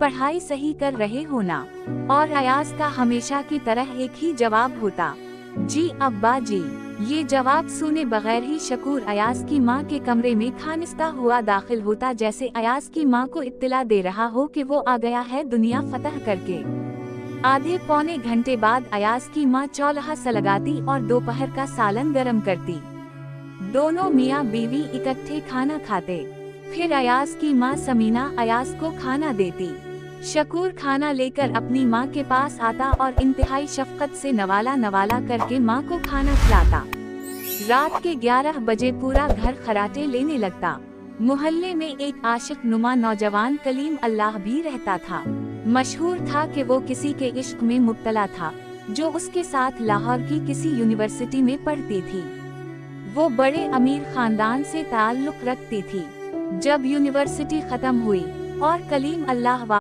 पढ़ाई सही कर रहे हो ना? और अयाज का हमेशा की तरह एक ही जवाब होता, जी अब्बा जी। ये जवाब सुने बगैर ही शकूर अयाज की माँ के कमरे में खानिस्ता हुआ दाखिल होता, जैसे अयाज की माँ को इत्तला दे रहा हो कि वो आ गया है दुनिया फतह करके। आधे पौने घंटे बाद अयाज की माँ चौल्हा सलगाती और दोपहर का सालन गरम करती। दोनों मियाँ बीवी इकट्ठे खाना खाते। फिर अयाज की माँ समीना अयाज को खाना देती। शकूर खाना लेकर अपनी माँ के पास आता और इंतहाई शफकत से नवाला नवाला करके माँ को खाना खिलाता। रात के 11 बजे पूरा घर खराटे लेने लगता। मोहल्ले में एक आशिक नुमा नौजवान कलीम अल्लाह भी रहता था। मशहूर था कि वो किसी के इश्क में मुब्तला था, जो उसके साथ लाहौर की किसी यूनिवर्सिटी में पढ़ती थी। वो बड़े अमीर खानदान से ताल्लुक रखती थी। जब यूनिवर्सिटी खत्म हुई और कलीम अल्लाह